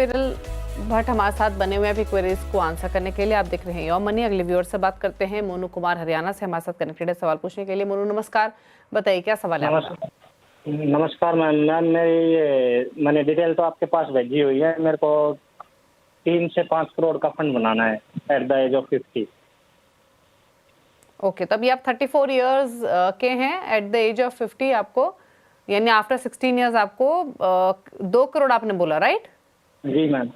विरल भट्ट हमारे साथ बने हुए हैं अभी क्वेरीज को आंसर करने के लिए। आप देख रहे हैं योर मनी। अगले व्यूअर से बात करते हैं। मोनू कुमार हरियाणा से हमारे साथ कनेक्टेड है सवाल पूछने के लिए। मोनू नमस्कार, बताइए क्या सवाल है आपका? नमस्कार मैम मेरी ये मैंने डिटेल तो आपके पास भेजी हुई है। मेरे को 3 से 5 करोड़ का फंड बनाना है at the age of 50। Okay, तो अभी आप 34 इयर्स के हैं। एट द एज ऑफ 50 आपको यानी आफ्टर 16 इयर्स आपको 2 करोड़ आपने बोला, राइट? जी मैम।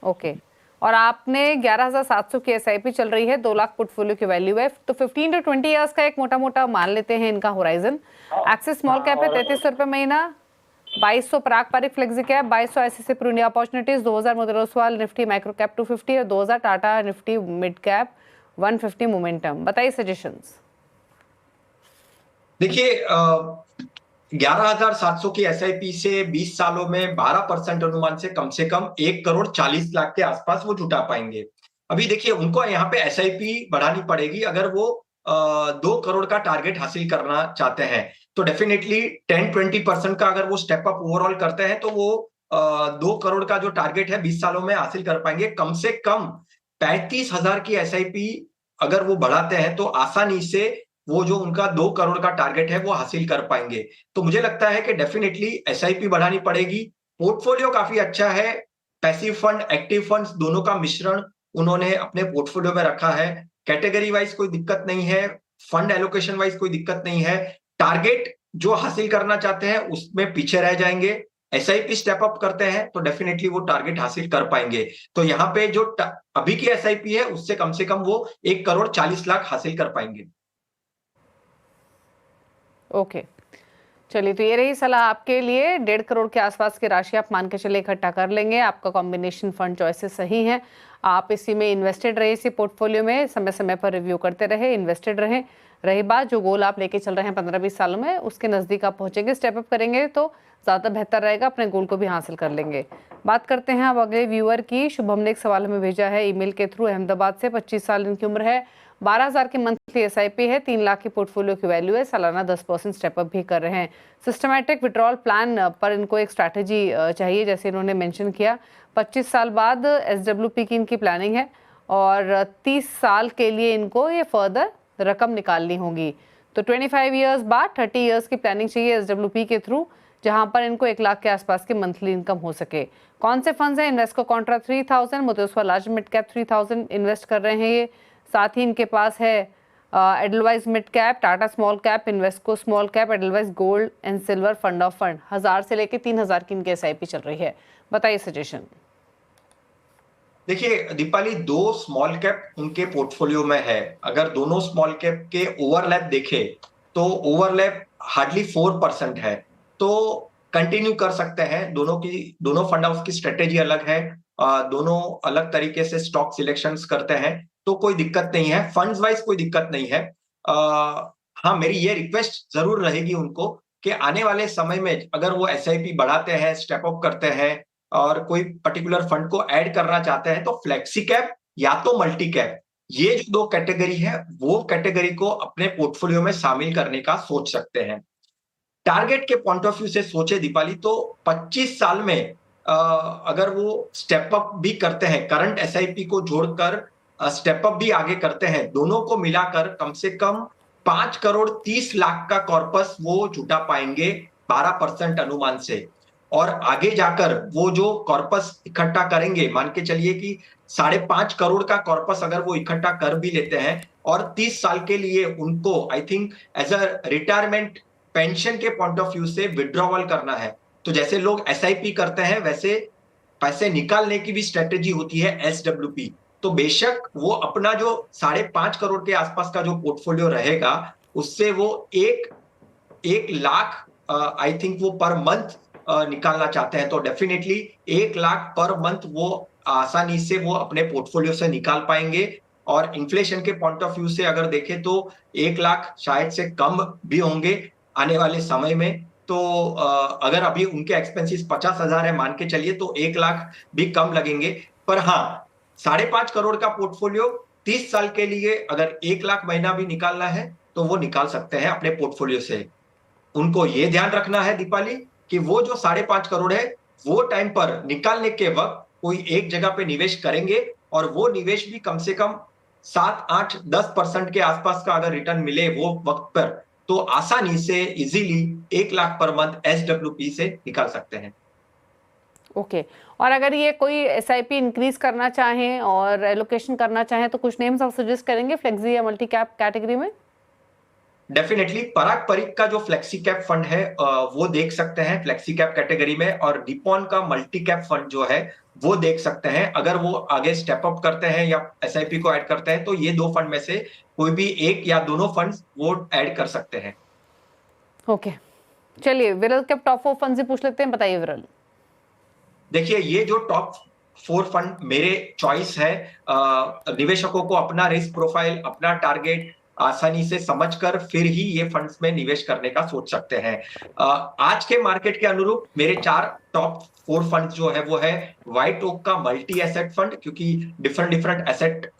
ओके, और आपने 11,700 की एसआईपी चल रही है, 2 लाख पोर्टफोलियो की वैल्यू है। तो 15 टू 20 इयर्स का एक मोटा मोटा मान लेते हैं इनका होराइजन। एक्सिस स्मॉल कैप है 3300 रुपये महीना, 2200 पारंपरिक flexi cap, 2200 ICICI Pru India opportunities, 2000 Motilal Oswal Nifty micro cap 250 और 2000 Tata Nifty mid cap 150 momentum. बताइए सजेशंस। देखिए 11,700 की एसआईपी से 20 सालों में 12% अनुमान से कम 1 करोड़ 40 लाख के आसपास वो जुटा पाएंगे। अभी देखिए उनको यहाँ पे एसआईपी बढ़ानी पड़ेगी अगर वो 2 करोड़ का टारगेट हासिल करना चाहते हैं। तो डेफिनेटली 10-20% का अगर वो स्टेप अप ओवरऑल करते हैं तो वो 2 करोड़ का जो टारगेट है 20 सालों में हासिल कर पाएंगे। कम से कम 35,000 की एसआईपी अगर वो बढ़ाते हैं तो आसानी से वो जो उनका 2 करोड़ का टारगेट है वो हासिल कर पाएंगे। तो मुझे लगता है कि डेफिनेटली एसआईपी बढ़ानी पड़ेगी। पोर्टफोलियो काफी अच्छा है, पैसिव फंड एक्टिव फंड्स दोनों का मिश्रण उन्होंने अपने पोर्टफोलियो में रखा है। कैटेगरी वाइज कोई दिक्कत नहीं है, फंड एलोकेशन वाइज कोई दिक्कत नहीं है। टारगेट जो हासिल करना चाहते हैं उसमें पीछे रह जाएंगे। एसआईपी स्टेप अप करते हैं तो डेफिनेटली वो टारगेट हासिल कर पाएंगे। तो यहाँ पे जो अभी की एसआईपी है उससे कम वो 1 करोड़ 40 लाख हासिल कर पाएंगे। ओके, चलिए, तो ये रही सलाह आपके लिए। 1.5 करोड़ के आसपास की राशि आप मान के चले इकट्ठा कर लेंगे। आपका कॉम्बिनेशन फंड चॉइसेस सही है, आप इसी में इन्वेस्टेड रहे, इसी पोर्टफोलियो में समय समय पर रिव्यू करते रहे, इन्वेस्टेड रहे। रही बात जो गोल आप लेके चल रहे हैं 15-20 सालों में, उसके नज़दीक आप पहुंचेंगे, स्टेप अप करेंगे तो ज़्यादा बेहतर रहेगा, अपने गोल को भी हासिल कर लेंगे। बात करते हैं अब अगले व्यूअर की। शुभम ने एक सवाल हमें भेजा है ईमेल के थ्रू, अहमदाबाद से। 25 साल इनकी उम्र है, 12,000 की मंथली एसआईपी है, 3 लाख की पोर्टफोलियो की वैल्यू है, सालाना 10% स्टेप अप भी कर रहे हैं। सिस्टमैटिक विड्रॉल प्लान पर इनको एक स्ट्रैटेजी चाहिए, जैसे इन्होंने मेंशन किया। 25 साल बाद एसडब्ल्यूपी की इनकी प्लानिंग है और 30 साल के लिए इनको ये फर्दर रकम निकालनी होगी। तो 25 ईयर्स बाद 30 ईयर्स की प्लानिंग चाहिए एसडब्ल्यूपी के थ्रू, जहां पर इनको 1 लाख के आसपास की मंथली इनकम हो सके। कौन से फंड्स हैं? Invesco Contra 3000, Motilal Oswal large mid cap 3000 invest कर रहे हैं ये। साथ ही इनके पास है Edelweiss mid cap, Tata small cap, Invesco small cap, Edelweiss gold and silver fund of fund. 1000 से लेकर 3000 की इनकी एसआईपी चल रही है। बताइए सजेशन। देखिए दीपाली, 2 स्मॉल कैप उनके पोर्टफोलियो में है। अगर दोनों स्मॉल कैप के ओवरलैप देखे तो ओवरलैप हार्डली 4% है। तो कंटिन्यू कर सकते हैं। दोनों फंड हाउस की स्ट्रेटेजी अलग है, दोनों अलग तरीके से स्टॉक सिलेक्शंस करते हैं, तो कोई दिक्कत नहीं है। फंड्स वाइज कोई दिक्कत नहीं है। हाँ, मेरी ये रिक्वेस्ट जरूर रहेगी उनको कि आने वाले समय में अगर वो एसआईपी बढ़ाते हैं, स्टेप अप करते हैं और कोई पर्टिकुलर फंड को ऐड करना चाहते हैं तो फ्लेक्सी कैप या तो मल्टी कैप, ये जो 2 कैटेगरी है वो कैटेगरी को अपने पोर्टफोलियो में शामिल करने का सोच सकते हैं। टारगेट के पॉइंट ऑफ व्यू से सोचे दीपाली, तो 25 साल में अगर वो स्टेप अप भी करते हैं, करंट एसआईपी को जोड़कर स्टेप अप भी आगे करते हैं, दोनों को मिलाकर कम से कम 5 करोड़ 30 लाख का कॉर्पस वो जुटा पाएंगे 12% अनुमान से। और आगे जाकर वो जो कॉर्पस इकट्ठा करेंगे, मान के चलिए कि 5.5 करोड़ का कॉर्पस अगर वो इकट्ठा कर भी लेते हैं और 30 साल के लिए उनको I think as a retirement pension के पॉइंट ऑफ व्यू से विड्रॉवल करना है, तो जैसे लोग एसआईपी करते हैं वैसे पैसे निकालने की भी स्ट्रेटेजी होती है एसडब्ल्यूपी। तो बेशक वो अपना जो 5.5 करोड़ के आसपास का जो पोर्टफोलियो रहेगा उससे वो 1 लाख आई थिंक वो पर मंथ निकालना चाहते हैं, तो डेफिनेटली 1 लाख पर मंथ वो आसानी से वो अपने पोर्टफोलियो से निकाल पाएंगे। और इन्फ्लेशन के पॉइंट ऑफ व्यू से अगर देखें तो 1 लाख शायद से कम भी होंगे आने वाले समय में। तो अगर अभी उनके एक्सपेंसेस 50,000 है मान के चलिए, तो 1 लाख भी कम लगेंगे। पर हाँ, 5.5 करोड़ का पोर्टफोलियो 30 साल के लिए अगर 1 लाख महीना भी निकालना है तो वो निकाल सकते हैं अपने पोर्टफोलियो से। उनको ये ध्यान रखना है दीपाली कि वो जो 5.5 करोड़ है वो टाइम पर निकालने के वक्त कोई एक जगह पे निवेश करेंगे और वो निवेश भी कम से कम 7, 8, 10% के आसपास का अगर रिटर्न मिले वो वक्त पर, तो आसानी से easily 1 lakh per month SWP से निकाल सकते हैं। ओके और अगर ये कोई एसआईपी इंक्रीज करना चाहें और एलोकेशन करना चाहें तो कुछ नेम्स आप सजेस्ट करेंगे फ्लेक्सी या मल्टी कैप कैटेगरी में? डेफिनेटली पराग परिक का जो फ्लेक्सी कैप फंड है वो देख सकते हैं फ्लेक्सी कैप कैटेगरी में, और डिपॉन का मल्टी कैप फंड जो है वो देख सकते हैं। अगर वो आगे स्टेप अप करते हैं या एसआईपी को ऐड करते हैं तो ये 2 फंड में से कोई भी एक या दोनों फंड्स वो ऐड कर सकते हैं। ओके चलिए विरल के टॉप 4 फंड से पूछ लेते हैं, बताइए विरल। देखिए ये जो टॉप 4 फंड मेरे चॉइस है, निवेशकों को अपना रिस्क प्रोफाइल, अपना टारगेट आसानी से समझकर फिर ही ये फंड्स में निवेश करने का सोच सकते हैं। आज के मार्केट के अनुरूप मेरे 4 टॉप 4 फंड जो है वो है व्हाइट ओक का मल्टी एसेट फंड, क्योंकि डिफरेंट एसेट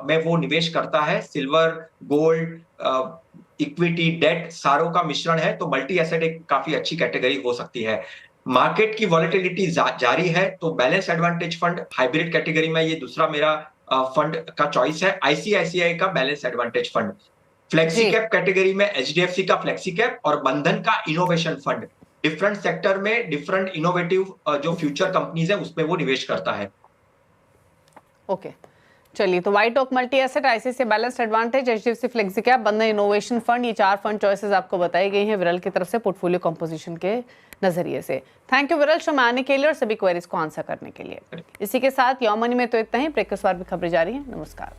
में वो निवेश करता है। सिल्वर, गोल्ड, इक्विटी, डेट सारों का मिश्रण है, तो मल्टी एसेट एक काफी अच्छी कैटेगरी हो सकती है। मार्केट की वॉलेटिलिटी जारी है तो balance advantage fund hybrid category में ये दूसरा मेरा फंड का चॉइस है। आईसीआईसीआई का balance advantage fund, flexi cap category में एचडीएफसी का फ्लेक्सी कैप और बंधन का इनोवेशन फंड, डिफरेंट सेक्टर में डिफरेंट इनोवेटिव जो फ्यूचर कंपनीज है उसमें वो निवेश करता है। ओके चलिए तो White Oak multi asset, ICICI balanced advantage, HDFC flexi cap, Bandhan innovation fund, ये 4 फंड चॉइसेस आपको बताई गई हैं विरल की तरफ से पोर्टफोलियो कंपोजिशन के नजरिए से। थैंक यू विरल शो में आने के लिए और सभी क्वेरीज को आंसर करने के लिए। इसी के साथ योर मनी में तो इतना ही। ब्रेक के बाद भी खबरें जारी हैं। नमस्कार।